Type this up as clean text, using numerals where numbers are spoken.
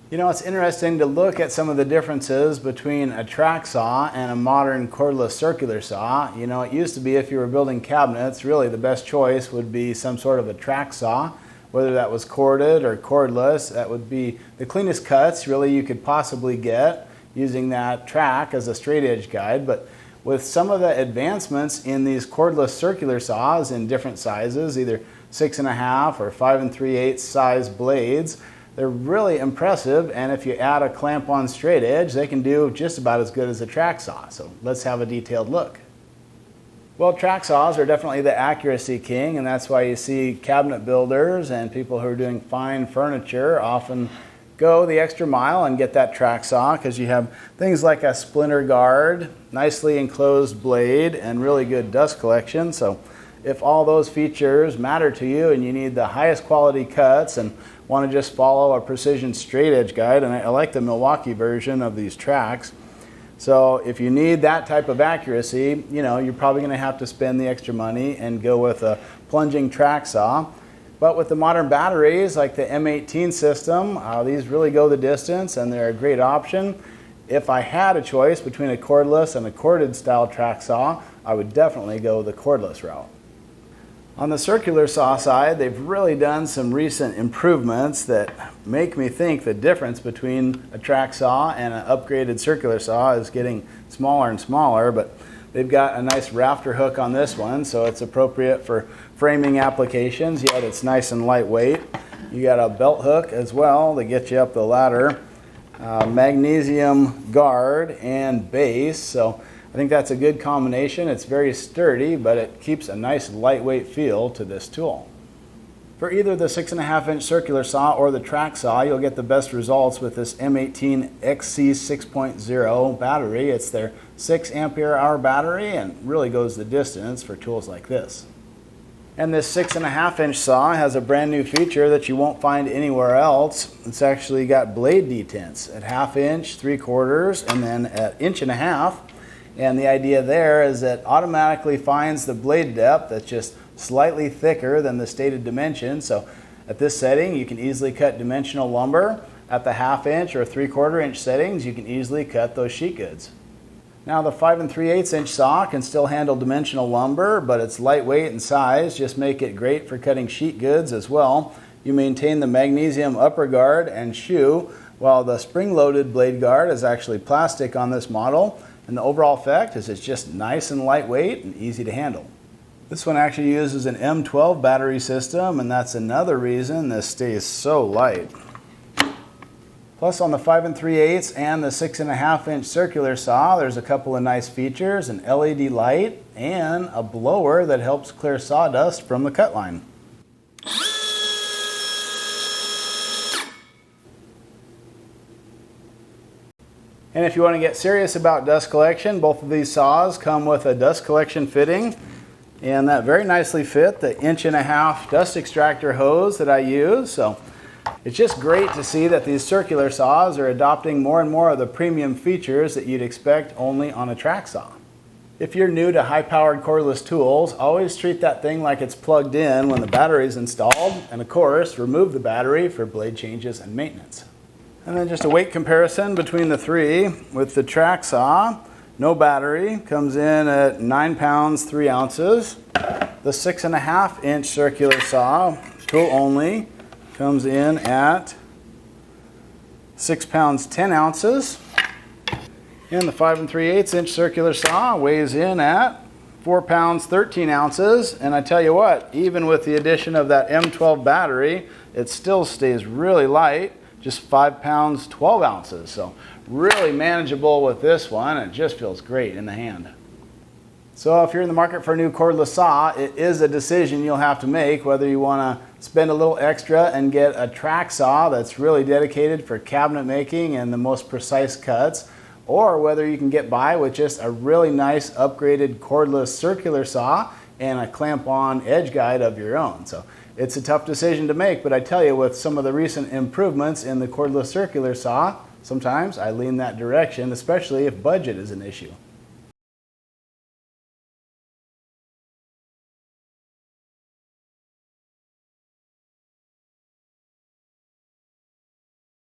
You know, it's interesting to look at some of the differences between a track saw and a modern cordless circular saw. You know, it used to be if you were building cabinets, really the best choice would be some sort of a track saw, whether that was corded or cordless. That would be the cleanest cuts really you could possibly get using that track as a straight edge guide. But with some of the advancements in these cordless circular saws in different sizes, either 6.5 or 5 3/8 size blades, they're really impressive, and if you add a clamp-on straight edge, they can do just about as good as a track saw. So let's have a detailed look. Well, track saws are definitely the accuracy king, and that's why you see cabinet builders and people who are doing fine furniture often go the extra mile and get that track saw, because you have things like a splinter guard, nicely enclosed blade, and really good dust collection. So if all those features matter to you and you need the highest quality cuts and want to just follow a precision straight edge guide, and I like the Milwaukee version of these tracks. So if you need that type of accuracy, you know, you're probably going to have to spend the extra money and go with a plunging track saw. But with the modern batteries like the M18 system, these really go the distance and they're a great option. If I had a choice between a cordless and a corded style track saw, I would definitely go the cordless route. On the circular saw side, they've really done some recent improvements that make me think the difference between a track saw and an upgraded circular saw is getting smaller and smaller, but they've got a nice rafter hook on this one, so it's appropriate for framing applications, yet it's nice and lightweight. You got a belt hook as well to get you up the ladder, magnesium guard and base, so I think that's a good combination. It's very sturdy, but it keeps a nice lightweight feel to this tool. For either the 6.5-inch circular saw or the track saw, you'll get the best results with this M18 XC 6.0 battery. It's their 6 ampere-hour battery and really goes the distance for tools like this. And this 6.5-inch saw has a brand new feature that you won't find anywhere else. It's actually got blade detents at 1/2 inch, 3/4, and then at 1.5 inches. And the idea there is it automatically finds the blade depth that's just slightly thicker than the stated dimension. So at this setting, you can easily cut dimensional lumber. At the 1/2 inch or 3/4 inch settings, you can easily cut those sheet goods. Now the 5 3/8 inch saw can still handle dimensional lumber, but its lightweight and size just make it great for cutting sheet goods as well. You maintain the magnesium upper guard and shoe, while the spring-loaded blade guard is actually plastic on this model. And the overall effect is it's just nice and lightweight and easy to handle. This one actually uses an M12 battery system, and that's another reason this stays so light. Plus on the 5 3/8 and the 6.5-inch circular saw, there's a couple of nice features, an LED light and a blower that helps clear sawdust from the cut line. And if you want to get serious about dust collection, both of these saws come with a dust collection fitting, and that very nicely fit the 1.5-inch dust extractor hose that I use. So it's just great to see that these circular saws are adopting more and more of the premium features that you'd expect only on a track saw. If you're new to high-powered cordless tools, always treat that thing like it's plugged in when the battery is installed, and of course, remove the battery for blade changes and maintenance. And then just a weight comparison between the three. With the track saw, no battery, comes in at 9 pounds 3 ounces. The 6.5-inch circular saw, tool only, comes in at 6 pounds 10 ounces. And the 5 3/8 inch circular saw weighs in at 4 pounds 13 ounces. And I tell you what, even with the addition of that M12 battery, it still stays really light. Just 5 pounds 12 ounces, so really manageable with this one. It just feels great in the hand. So if you're in the market for a new cordless saw, it is a decision you'll have to make whether you want to spend a little extra and get a track saw that's really dedicated for cabinet making and the most precise cuts, or whether you can get by with just a really nice upgraded cordless circular saw and a clamp-on edge guide of your own. So it's a tough decision to make, but I tell you, with some of the recent improvements in the cordless circular saw, sometimes I lean that direction, especially if budget is an issue.